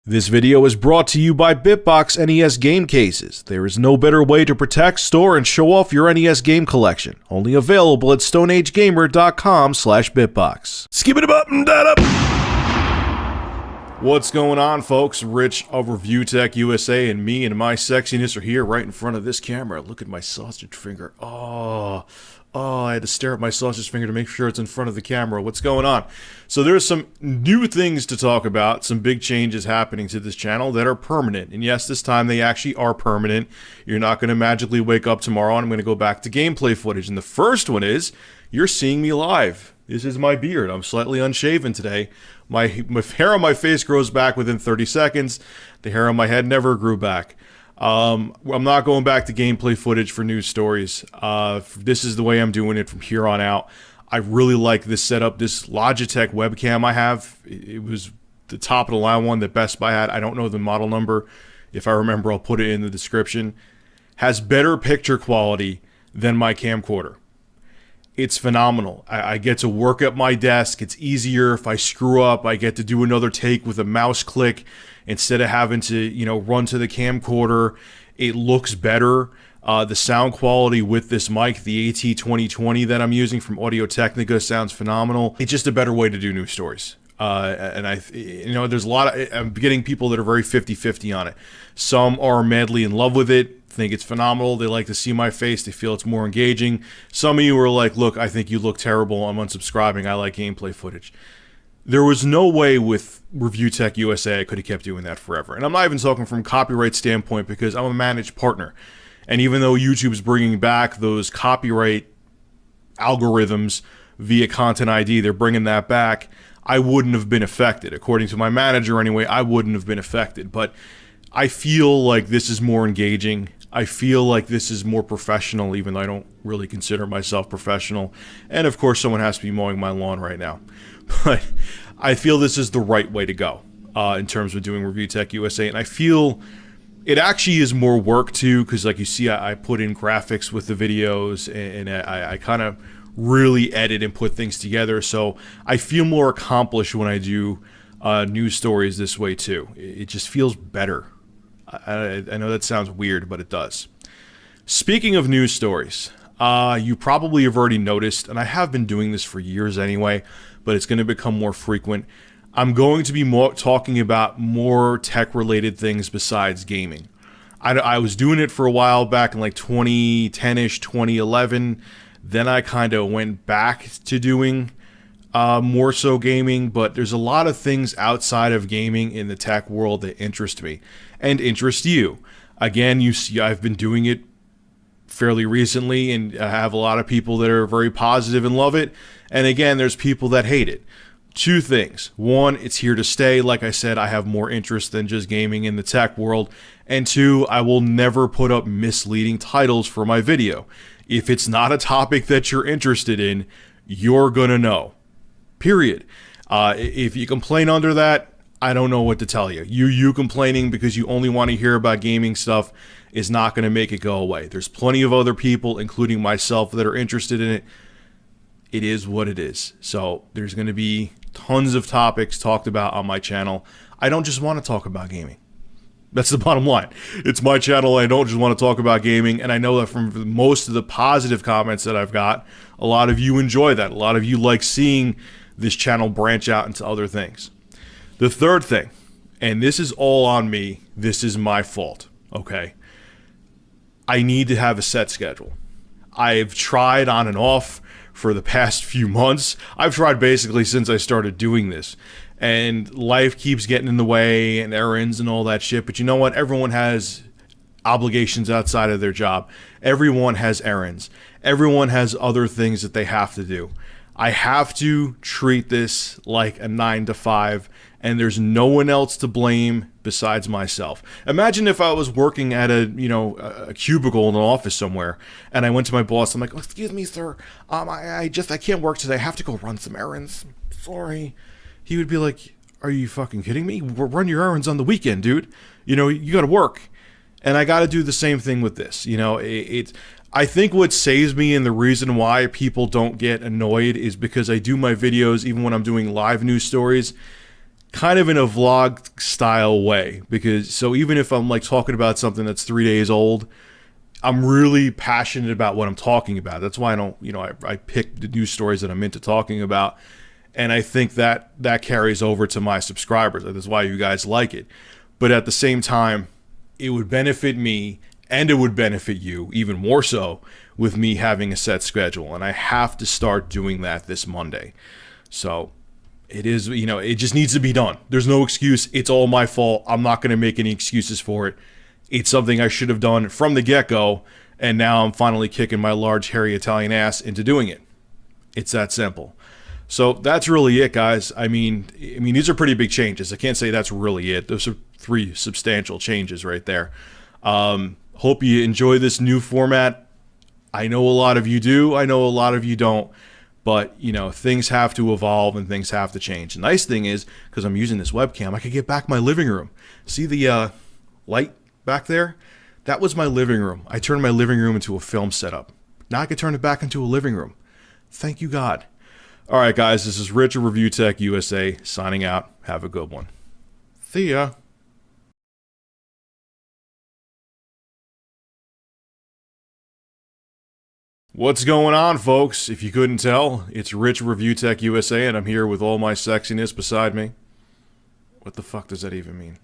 This video is brought to you by Bitbox NES game cases. There is no better way to protect, store, and show off your NES game collection. Only available at StoneAgeGamer.com/Bitbox. Skip it up and that up. What's going on, folks? Rich of ReviewTechUSA and me and my sexiness are here right in front of this camera. Look at my sausage finger. Oh, I had to stare at my sausage finger to make sure it's in front of the camera. What's going on? So there's some new things to talk about, some big changes happening to this channel that are permanent. And yes, this time they actually are permanent. You're not going to magically wake up tomorrow and I'm going to go back to gameplay footage. And the first one is, you're seeing me live. This is my beard. I'm slightly unshaven today. My hair on my face grows back within 30 seconds. The hair on my head never grew back. I'm not going back to gameplay footage for news stories. This is the way I'm doing it from here on out. I really like this setup. This Logitech webcam I have, it was the top of the line one that Best Buy had. I don't know the model number. If I remember, I'll put it in the description. Has better picture quality than my camcorder. It's phenomenal. I get to work at my desk. It's easier. If I screw up, I get to do another take with a mouse click instead of having to, run to the camcorder. It looks better. The sound quality with this mic, the AT2020 that I'm using from Audio-Technica, sounds phenomenal. It's just a better way to do news stories. And there's a lot of, I'm getting people that are very 50-50 on it. Some are madly in love with it, think it's phenomenal, they like to see my face, they feel it's more engaging. Some of you are like, look, I think you look terrible, I'm unsubscribing, I like gameplay footage. There was no way with ReviewTechUSA I could have kept doing that forever. And I'm not even talking from a copyright standpoint because I'm a managed partner. And even though YouTube's bringing back those copyright algorithms via Content ID, they're bringing that back, I wouldn't have been affected. According to my manager anyway, I wouldn't have been affected. But I feel like this is more engaging. I feel like this is more professional, even though I don't really consider myself professional. And of course, someone has to be mowing my lawn right now. But I feel this is the right way to go in terms of doing ReviewTechUSA. And I feel it actually is more work too, because like you see, I put in graphics with the videos and I kind of really edit and put things together. So I feel more accomplished when I do news stories this way too. It just feels better. I know that sounds weird, but it does. Speaking of news stories, you probably have already noticed, and I have been doing this for years anyway, but it's going to become more frequent. I'm going to be talking about more tech-related things besides gaming. I was doing it for a while back in like 2010-ish, 2011. Then I kind of went back to doing more so gaming, but there's a lot of things outside of gaming in the tech world that interest me and interest you. Again, you see, I've been doing it fairly recently, and I have a lot of people that are very positive and love it. And again, there's people that hate it. Two things. One, it's here to stay. Like I said, I have more interest than just gaming in the tech world. And two, I will never put up misleading titles for my video. If it's not a topic that you're interested in, you're gonna know. Period. If you complain under that, I don't know what to tell you. You complaining because you only want to hear about gaming stuff is not going to make it go away. There's plenty of other people, including myself, that are interested in it. It is what it is. So there's going to be tons of topics talked about on my channel. I don't just want to talk about gaming. That's the bottom line. It's my channel. I don't just want to talk about gaming. And I know that from most of the positive comments that I've got, a lot of you enjoy that. A lot of you like seeing this channel branch out into other things. The third thing, and this is all on me, this is my fault, okay? I need to have a set schedule. I've tried on and off for the past few months. I've tried basically since I started doing this. And life keeps getting in the way and errands and all that shit. But you know what? Everyone has obligations outside of their job. Everyone has errands. Everyone has other things that they have to do. I have to treat this like a 9-to-5, and there's no one else to blame besides myself. Imagine if I was working at a cubicle in an office somewhere, and I went to my boss. I'm like, oh, "Excuse me, sir. I can't work today. I have to go run some errands. Sorry." He would be like, "Are you fucking kidding me? Run your errands on the weekend, dude. You got to work." And I got to do the same thing with this. I think what saves me and the reason why people don't get annoyed is because I do my videos, even when I'm doing live news stories, kind of in a vlog style way, because so even if I'm like talking about something that's 3 days old, I'm really passionate about what I'm talking about. That's why I don't, I pick the news stories that I'm into talking about. And I think that carries over to my subscribers. That's why you guys like it. But at the same time, it would benefit me and it would benefit you even more so with me having a set schedule. And I have to start doing that this Monday. So it is, it just needs to be done. There's no excuse. It's all my fault. I'm not going to make any excuses for it. It's something I should have done from the get-go, and now I'm finally kicking my large, hairy Italian ass into doing it. It's that simple. So that's really it, guys. I mean, these are pretty big changes. I can't say that's really it. Those are 3 substantial changes right there. Hope you enjoy this new format. I know a lot of you do. I know a lot of you don't. But, things have to evolve and things have to change. The nice thing is, because I'm using this webcam, I could get back my living room. See the light back there? That was my living room. I turned my living room into a film setup. Now I can turn it back into a living room. Thank you, God. All right, guys, this is Rich of ReviewTechUSA signing out. Have a good one. See ya. What's going on, folks? If you couldn't tell, it's Rich of ReviewTechUSA, and I'm here with all my sexiness beside me. What the fuck does that even mean?